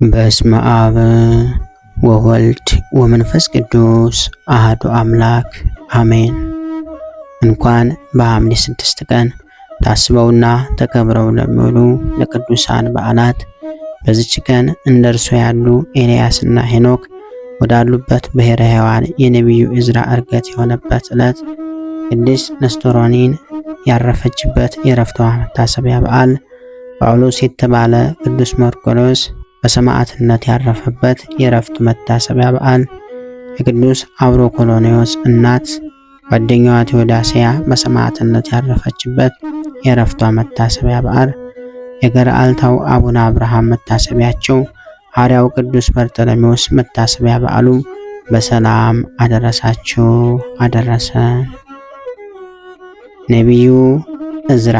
በስመ አብ ወወልድ ወመንፈስ ቅዱስ አሐዱ አምላክ አሜን። እንኳን በሐምሌ 6 ቀን ታስበውና ተከብረው ለሚውሉ ለቅዱሳን በዓላት በዚች ቀን እንደርሱ ያሉ ኤልያስና ሄኖክ ወዳሉበት ብሔረ ሕያዋን የነቢዩ ዕዝራ ዕርገት የሆነበት ዕለት ቅድስት ንስጥሮኒን ያረፈችበት የዕረፍቷ መታሰቢያ በዓል፣ ጳውሎስ የተባለ ቅዱስ መርቆሬዎስ በሰማዕትነት ያረፈበት የዕረፍቱ መታሰቢያ በዓል፣ የቅዱስ አብሮኮሎኔዎስ እናት ጓደኛዋ ቴዎዳስያ በሰማዕትነት ያረፈችበት የዕረፍቷ መታሰቢያ በዓል፣ የገርአልታው አቡነ አብርሃም መታሰቢያቸው፣ ሐዋርያው ቅዱስ በርተሎሜዎስ መታሰቢያ በዓሉ በሰላም አደረሳችሁ አደረሰን። ነቢዩ ዕዝራ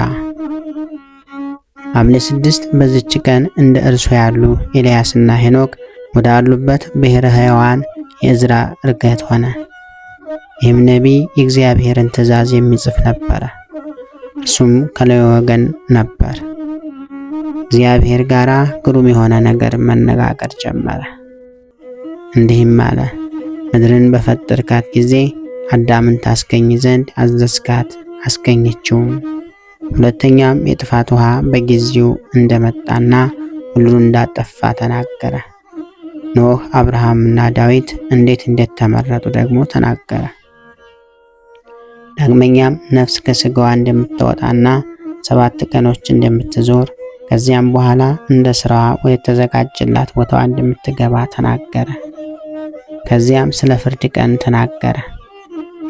ሐምሌ 6 በዚች ቀን እንደ እርሱ ያሉ ኤልያስና ሄኖክ ወዳሉበት ብሔረ ሕያዋን የዕዝራ ዕርገት ሆነ። ይህም ነቢይ የእግዚአብሔርን ትእዛዝ የሚጽፍ ነበረ። እርሱም ከሌዊ ወገን ነበር። እግዚአብሔር ጋራ ግሩም የሆነ ነገር መነጋገር ጀመረ። እንዲህም አለ፣ ምድርን በፈጠርካት ጊዜ አዳምን ታስገኝ ዘንድ አዘዝካት፣ አስገኘችውም። ሁለተኛም የጥፋት ውሃ በጊዜው እንደመጣና ሁሉን እንዳጠፋ ተናገረ። ኖህ፣ አብርሃምና ዳዊት እንዴት እንደተመረጡ ደግሞ ተናገረ። ዳግመኛም ነፍስ ከስጋዋ እንደምትወጣና 7 ቀኖች እንደምትዞር ከዚያም በኋላ እንደ ስራዋ ወደ ተዘጋጀላት ቦታዋ እንደምትገባ ተናገረ። ከዚያም ስለ ፍርድ ቀን ተናገረ።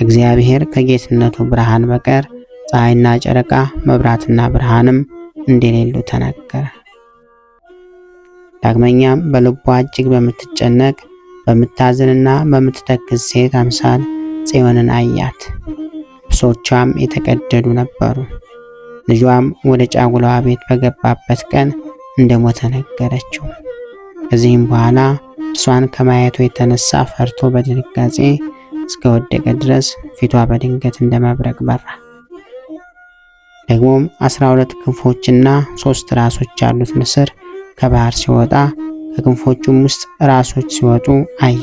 እግዚአብሔር ከጌትነቱ ብርሃን በቀር ፀሐይና ጨረቃ መብራትና ብርሃንም እንደሌሉ ተናገረ። ዳግመኛም በልቧ እጅግ በምትጨነቅ በምታዝንና በምትተክዝ ሴት አምሳል ጽዮንን አያት። ልብሶቿም የተቀደዱ ነበሩ። ልጇም ወደ ጫጉላዋ ቤት በገባበት ቀን እንደሞተ ነገረችው። ከዚህም በኋላ እርሷን ከማየቱ የተነሳ ፈርቶ በድንጋጼ እስከወደቀ ድረስ ፊቷ በድንገት እንደ መብረቅ በራ። ደግሞም 12 ክንፎችና 3 ራሶች ያሉት ንስር ከባህር ሲወጣ ከክንፎቹም ውስጥ ራሶች ሲወጡ አየ።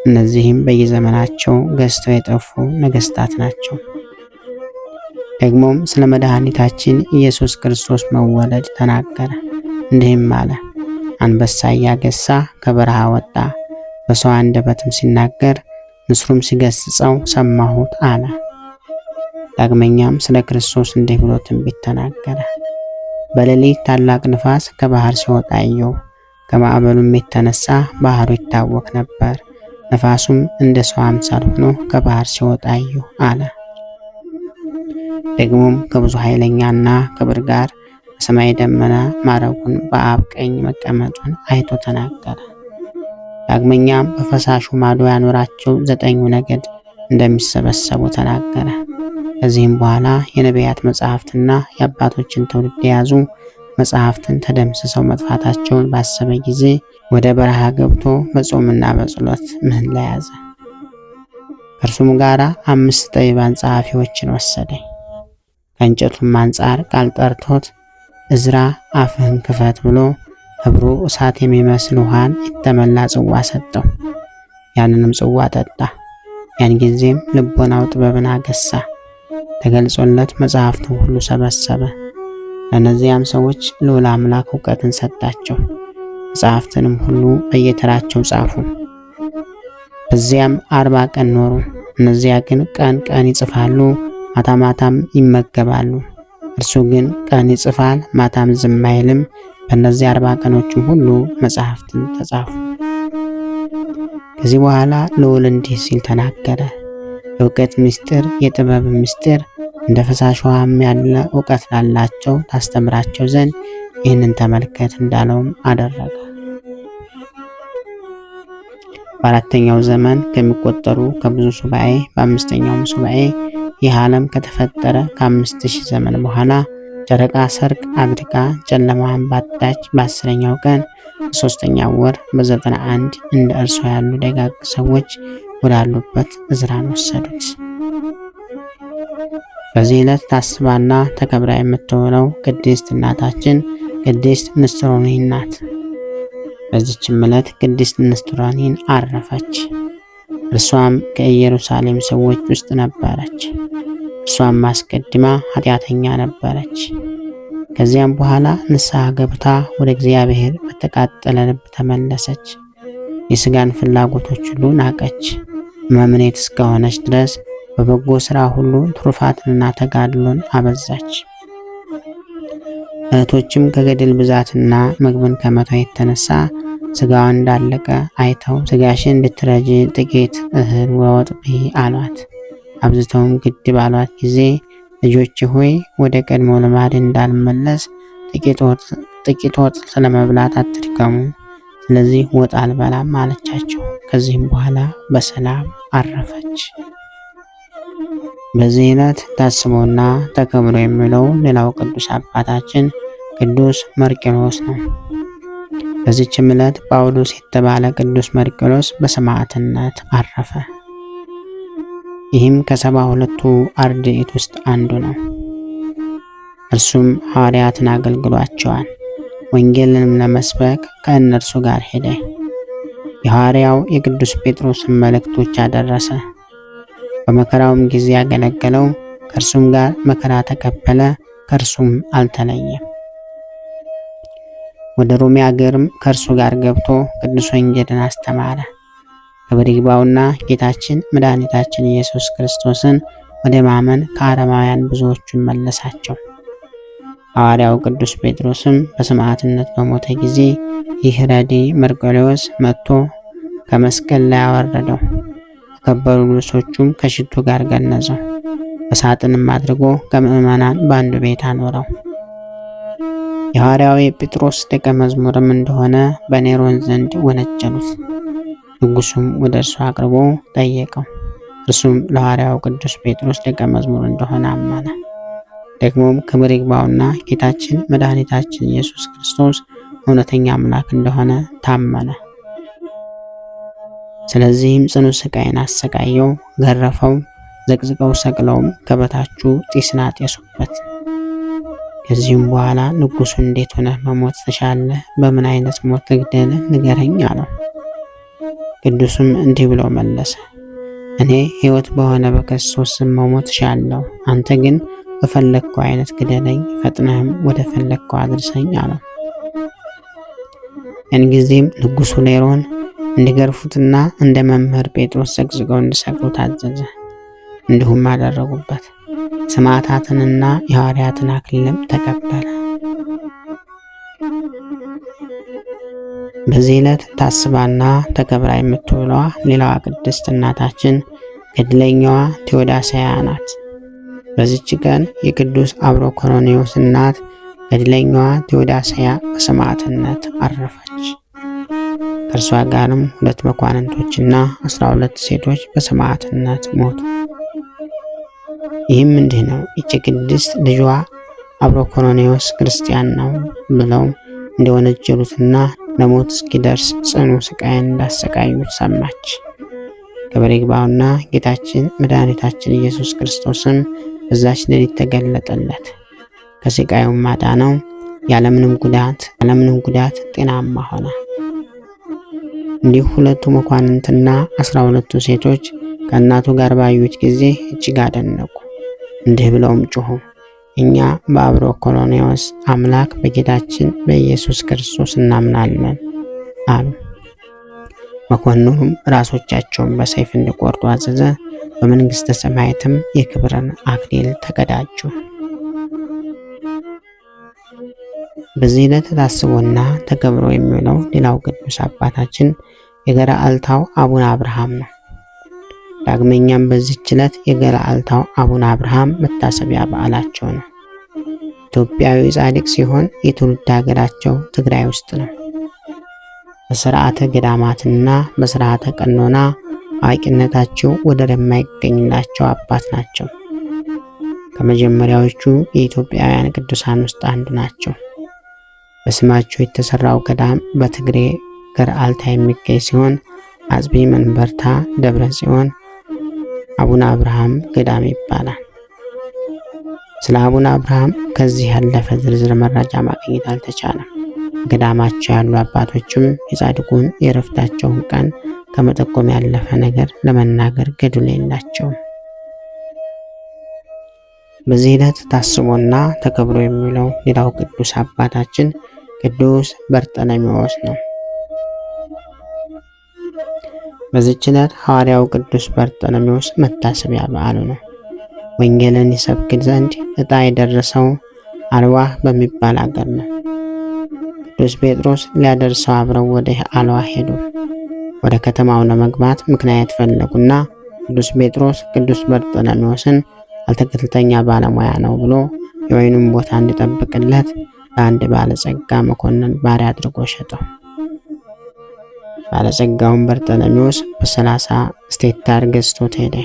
እነዚህም በየዘመናቸው ገዝተው የጠፉ ነገስታት ናቸው። ደግሞም ስለ መድኃኒታችን ኢየሱስ ክርስቶስ መወለድ ተናገረ። እንዲህም አለ፣ አንበሳ እያገሳ ከበረሃ ወጣ፣ በሰው አንደበትም ሲናገር ንስሩም ሲገስጸው ሰማሁት አለ። ዳግመኛም ስለ ክርስቶስ እንዲህ ብሎ ትንቢት ተናገረ። በሌሊት ታላቅ ንፋስ ከባህር ሲወጣ አየሁ። ከማዕበሉም የተነሳ ባህሩ ይታወክ ነበር። ነፋሱም እንደ ሰው አምሳል ሆኖ ከባህር ሲወጣ አየሁ አለ። ደግሞም ከብዙ ኃይለኛና ክብር ጋር በሰማይ ደመና ማረጉን በአብ ቀኝ መቀመጡን አይቶ ተናገረ። ዳግመኛም በፈሳሹ ማዶ ያኖራቸው 9 ነገድ እንደሚሰበሰቡ ተናገረ። ከዚህም በኋላ የነቢያት መጽሐፍትና የአባቶችን ትውልድ የያዙ መጽሐፍትን ተደምስሰው መጥፋታቸውን ባሰበ ጊዜ ወደ በረሃ ገብቶ በጾምና በጸሎት ምህላ ያዘ። ከእርሱም ጋር 5 ጠቢባን ጸሐፊዎችን ወሰደ። ከእንጨቱም አንጻር ቃል ጠርቶት ዕዝራ አፍህን ክፈት ብሎ ሕብሩ እሳት የሚመስል ውሃን የተመላ ጽዋ ሰጠው። ያንንም ጽዋ ጠጣ። ያን ጊዜም ልቦናው ጥበብን አገሳ። ተገልጾለት መጽሐፍትን ሁሉ ሰበሰበ። ለእነዚያም ሰዎች ልዑል አምላክ እውቀትን ሰጣቸው። መጽሐፍትንም ሁሉ በየተራቸው ጻፉ። በዚያም 40 ቀን ኖሩ። እነዚያ ግን ቀን ቀን ይጽፋሉ፣ ማታ ማታም ይመገባሉ። እርሱ ግን ቀን ይጽፋል፣ ማታም ዝም አይልም። በእነዚህ 40 ቀኖችም ሁሉ መጽሐፍትን ተጻፉ። ከዚህ በኋላ ልዑል እንዲህ ሲል ተናገረ። የእውቀት ምስጢር፣ የጥበብ ምስጢር እንደ ፈሳሽ ውሃም ያለ እውቀት ላላቸው ታስተምራቸው ዘንድ ይህንን ተመልከት እንዳለውም አደረገ። በ4ኛው ዘመን ከሚቆጠሩ ከብዙ ሱባኤ በ5ኛውም ሱባኤ ይህ ዓለም ከተፈጠረ ከ5000 ዘመን በኋላ ጨረቃ ሰርቅ አድርጋ ጨለማዋን ባጣች በ10ኛው ቀን በ3ኛው ወር በ91 እንደ እርሷ ያሉ ደጋግ ሰዎች ወዳሉበት ዕዝራን ወሰዱት። በዚህ ዕለት ታስባና ተከብራ የምትውለው ቅድስት እናታችን ቅድስት ንስጥሮኒ ናት። በዚችም ዕለት ቅድስት ንስጥሮኒን አረፈች። እርሷም ከኢየሩሳሌም ሰዎች ውስጥ ነበረች። እርሷም አስቀድማ ኃጢአተኛ ነበረች። ከዚያም በኋላ ንስሐ ገብታ ወደ እግዚአብሔር በተቃጠለ ልብ ተመለሰች። የሥጋን ፍላጎቶች ሁሉ ናቀች። መምኔት እስከሆነች ድረስ በበጎ ሥራ ሁሉ ትሩፋትንና ተጋድሎን አበዛች። እህቶችም ከገድል ብዛትና ምግብን ከመቷ የተነሳ ሥጋዋን እንዳለቀ አይተው ሥጋሽን እንድትረጂ ጥቂት እህል ወወጥ ብይ አሏት። አብዝተውም ግድ ባሏት ጊዜ ልጆች ሆይ ወደ ቀድሞ ልማድ እንዳልመለስ ጥቂት ወጥ ስለመብላት አትድከሙ፣ ስለዚህ ወጥ አልበላም አለቻቸው። ከዚህም በኋላ በሰላም አረፈች። በዚህ ዕለት ታስቦና ተከብሮ የሚውለው ሌላው ቅዱስ አባታችን ቅዱስ መርቆሬዎስ ነው። በዚችም ዕለት ጳውሎስ የተባለ ቅዱስ መርቆሬዎስ በሰማዕትነት አረፈ። ይህም ከ72ቱ አርድእት ውስጥ አንዱ ነው። እርሱም ሐዋርያትን አገልግሏቸዋል። ወንጌልንም ለመስበክ ከእነርሱ ጋር ሄደ። የሐዋርያው የቅዱስ ጴጥሮስን መልእክቶች አደረሰ። በመከራውም ጊዜ ያገለገለው፣ ከእርሱም ጋር መከራ ተቀበለ፣ ከእርሱም አልተለየም። ወደ ሮሜ አገርም ከእርሱ ጋር ገብቶ ቅዱስ ወንጌልን አስተማረ። ክብር ይግባውና ጌታችን መድኃኒታችን ኢየሱስ ክርስቶስን ወደ ማመን ከአረማውያን ብዙዎቹን መለሳቸው። ሐዋርያው ቅዱስ ጴጥሮስም በሰማዕትነት በሞተ ጊዜ ይህ ረድእ መርቆሬዎስ መጥቶ ከመስቀል ላይ አወረደው። ከከበሩ ልብሶቹም ከሽቱ ጋር ገነዘው። በሳጥንም አድርጎ ከምዕመናን በአንዱ ቤት አኖረው። የሐዋርያው ጴጥሮስ ደቀ መዝሙርም እንደሆነ በኔሮን ዘንድ ወነጀሉት። ንጉሡም ወደ እርሱ አቅርቦ ጠየቀው። እርሱም ለሐዋርያው ቅዱስ ጴጥሮስ ደቀ መዝሙር እንደሆነ አመነ። ደግሞም ክብር ይግባውና ጌታችን መድኃኒታችን ኢየሱስ ክርስቶስ እውነተኛ አምላክ እንደሆነ ታመነ። ስለዚህም ጽኑ ስቃይን አሰቃየው፣ ገረፈው፣ ዘቅዝቀው ሰቅለውም ከበታቹ ጢስን አጤሱበት። ከዚህም በኋላ ንጉሡ እንዴት ሆነህ መሞት ትሻለህ? በምን አይነት ሞት ልግደልህ? ንገረኝ አለው። ቅዱስም እንዲህ ብሎ መለሰ፣ እኔ ሕይወት በሆነ በክርስቶስ ስም መሞት እሻለሁ። አንተ ግን በፈለግከው አይነት ግደለኝ፣ ፈጥነህም ወደ ፈለግከው አድርሰኝ አለው። እንጊዜም ንጉሡ ኔሮን እንዲገርፉትና እንደ መምህር ጴጥሮስ ዘቅዝቀው እንዲሰቅሉት አዘዘ። እንዲሁም አደረጉበት። ሰማዕታትንና የሐዋርያትን አክሊልም ተቀበለ። በዚህ ዕለት ታስባና ተከብራ የምትውለዋ ሌላዋ ቅድስት እናታችን ገድለኛዋ ቴዎዳስያ ናት። በዚች ቀን የቅዱስ አብሮኮሮኔዎስ እናት ገድለኛዋ ቴዎዳስያ በሰማዕትነት አረፈች። ከእርሷ ጋርም 2 መኳንንቶችና 12 ሴቶች በሰማዕትነት ሞቱ። ይህም እንዲህ ነው። ይህች ቅድስት ልጇ አብሮኮሮኔዎስ ክርስቲያን ነው ብለው እንደወነጀሉትና ለሞት እስኪደርስ ጽኑ ስቃይን እንዳሰቃዩት ሰማች። ክብር ይግባውና ጌታችን መድኃኒታችን ኢየሱስ ክርስቶስም በዛች ሌሊት ተገለጠለት። ከስቃዩም አዳነው። ያለምንም ጉዳት ጤናማ ሆነ። እንዲሁ 2ቱ መኳንንትና 12ቱ ሴቶች ከእናቱ ጋር ባዩት ጊዜ እጅግ አደነቁ። እንዲህ ብለውም ጮኹ፣ እኛ በአብሮኮሮኔዎስ አምላክ በጌታችን በኢየሱስ ክርስቶስ እናምናለን አሉ። መኮንኑም ራሶቻቸውን በሰይፍ እንዲቆርጡ አዘዘ። በመንግሥተ ሰማያትም የክብርን አክሊል ተቀዳጁ። በዚህ ዕለት ታስቦና ተከብሮ የሚውለው ሌላው ቅዱስ አባታችን የገራልታው አቡነ አብርሃም ነው። ዳግመኛም በዚህች ዕለት የገራልታው አቡነ አብርሃም መታሰቢያ በዓላቸው ነው። ኢትዮጵያዊ ጻድቅ ሲሆን የትውልድ ሀገራቸው ትግራይ ውስጥ ነው። በሥርዓተ ገዳማትና በሥርዓተ ቀኖና አዋቂነታቸው ወደር የማይገኝላቸው አባት ናቸው። ከመጀመሪያዎቹ የኢትዮጵያውያን ቅዱሳን ውስጥ አንዱ ናቸው። በስማቸው የተሰራው ገዳም በትግሬ ገራልታ የሚገኝ ሲሆን አጽቢ መንበርታ ደብረ ጽዮን አቡነ አብርሃም ገዳም ይባላል። ስለ አቡነ አብርሃም ከዚህ ያለፈ ዝርዝር መረጃ ማግኘት አልተቻለም። ገዳማቸው ያሉ አባቶችም የጻድቁን የዕረፍታቸውን ቀን ከመጠቆም ያለፈ ነገር ለመናገር ገድሉ የላቸውም። በዚህ ዕለት ታስቦና ተከብሮ የሚውለው ሌላው ቅዱስ አባታችን ቅዱስ በርጠለሜዎስ ነው። በዚህች ዕለት ሐዋርያው ቅዱስ በርጠለሜዎስ መታሰቢያ በዓሉ ነው። ወንጌልን ይሰብክ ዘንድ ዕጣ የደረሰው አልዋህ በሚባል አገር ነው። ቅዱስ ጴጥሮስ ሊያደርሰው አብረው ወደ አልዋህ ሄዱ። ወደ ከተማው ለመግባት ምክንያት ፈለጉና ቅዱስ ጴጥሮስ ቅዱስ በርጠለሜዎስን አትክልተኛ ባለሙያ ነው ብሎ የወይኑን ቦታ እንዲጠብቅለት ለአንድ ባለጸጋ መኮንን ባሪያ አድርጎ ሸጠው። ባለጸጋውን በርጠለሜዎስ በ30 ስቴታር ገዝቶት ሄደ።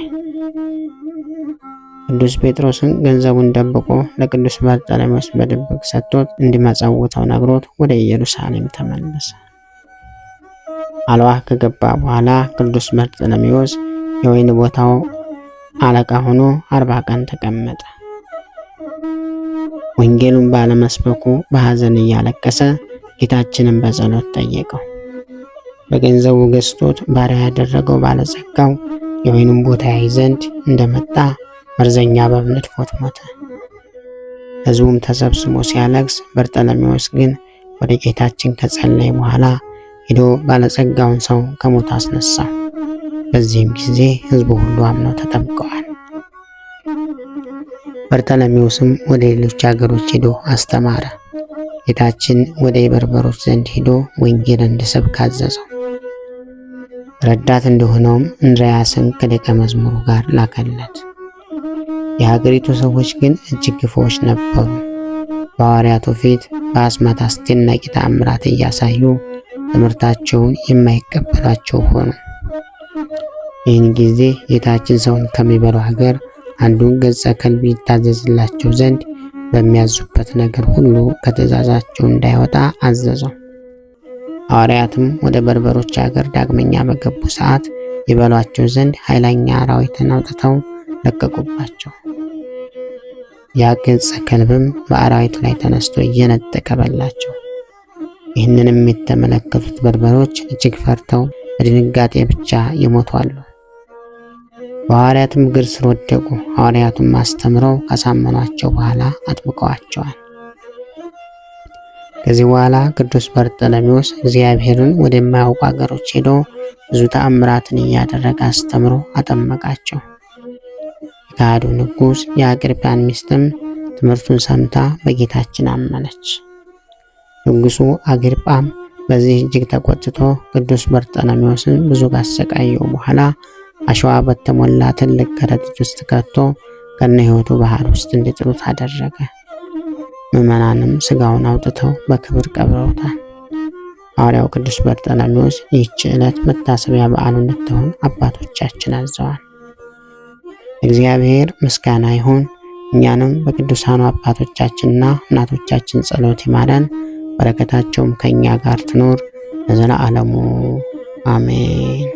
ቅዱስ ጴጥሮስን ገንዘቡን ደብቆ ለቅዱስ በርጠለሜዎስ በድብቅ ሰጥቶት እንዲመጸውተው ነግሮት ወደ ኢየሩሳሌም ተመለሰ። አልዋህ ከገባ በኋላ ቅዱስ በርጠለሜዎስ የወይን ቦታው አለቃ ሆኖ 40 ቀን ተቀመጠ። ወንጌሉን ባለመስበኩ በሐዘን እያለቀሰ ጌታችንን በጸሎት ጠየቀው። በገንዘቡ ገዝቶት ባሪያ ያደረገው ባለጸጋው የወይኑን ቦታ ያይ ዘንድ እንደመጣ መርዘኛ እባብ ነድፎት ሞተ። ሕዝቡም ተሰብስቦ ሲያለቅስ፣ በርጠለሜዎስ ግን ወደ ጌታችን ከጸለየ በኋላ ሄዶ ባለጸጋውን ሰው ከሞት አስነሳው። በዚህም ጊዜ ሕዝቡ ሁሉ አምነው ተጠምቀዋል። በርጠለሜዎስም ወደ ሌሎች ሀገሮች ሄዶ አስተማረ። ጌታችን ወደ የበርበሮች ዘንድ ሄዶ ወንጌል እንዲሰብክ አዘዘው። ረዳት እንደሆነውም እንድርያስን ከደቀ መዝሙሩ ጋር ላከለት። የሀገሪቱ ሰዎች ግን እጅግ ክፉዎች ነበሩ። በሐዋርያቱ ፊት በአስማት አስደናቂ ተአምራት እያሳዩ ትምህርታቸውን የማይቀበላቸው ሆኑ። ይህን ጊዜ ጌታችን ሰውን ከሚበላው ሀገር አንዱን ገጸ ከልብ ይታዘዝላቸው ዘንድ በሚያዙበት ነገር ሁሉ ከትእዛዛቸው እንዳይወጣ አዘዘው። ሐዋርያትም ወደ በርበሮች ሀገር ዳግመኛ በገቡ ሰዓት ይበሏቸው ዘንድ ኃይለኛ አራዊትን አውጥተው ለቀቁባቸው። ያ ገጸ ከልብም በአራዊቱ ላይ ተነስቶ እየነጠቀ በላቸው። ይህንንም የተመለከቱት በርበሮች እጅግ ፈርተው በድንጋጤ ብቻ ይሞታሉ። በሐዋርያትም እግር ስር ወደቁ። ሐዋርያቱም አስተምረው ካሳመኗቸው በኋላ አጥምቀዋቸዋል። ከዚህ በኋላ ቅዱስ በርጠለሜዎስ እግዚአብሔርን ወደማያውቁ አገሮች ሄዶ ብዙ ተአምራትን እያደረገ አስተምሮ አጠመቃቸው። የካህዱ ንጉሥ የአቅርጳን ሚስትም ትምህርቱን ሰምታ በጌታችን አመነች። ንጉሡ አግሪጳም በዚህ እጅግ ተቆጥቶ ቅዱስ በርጠለሜዎስን ብዙ ካሰቃየው በኋላ አሸዋ በተሞላ ትልቅ ከረጢት ውስጥ ከቶ ከነ ሕይወቱ ባህር ውስጥ እንዲጥሉት አደረገ። ምዕመናንም ስጋውን አውጥተው በክብር ቀብረውታል። ሐዋርያው ቅዱስ በርጠለሜዎስ ይህች ዕለት መታሰቢያ በዓሉ እንድትሆን አባቶቻችን አዘዋል። እግዚአብሔር ምስጋና ይሁን። እኛንም በቅዱሳኑ አባቶቻችንና እናቶቻችን ጸሎት ይማረን፣ በረከታቸውም ከእኛ ጋር ትኖር ለዘላለሙ አሜን።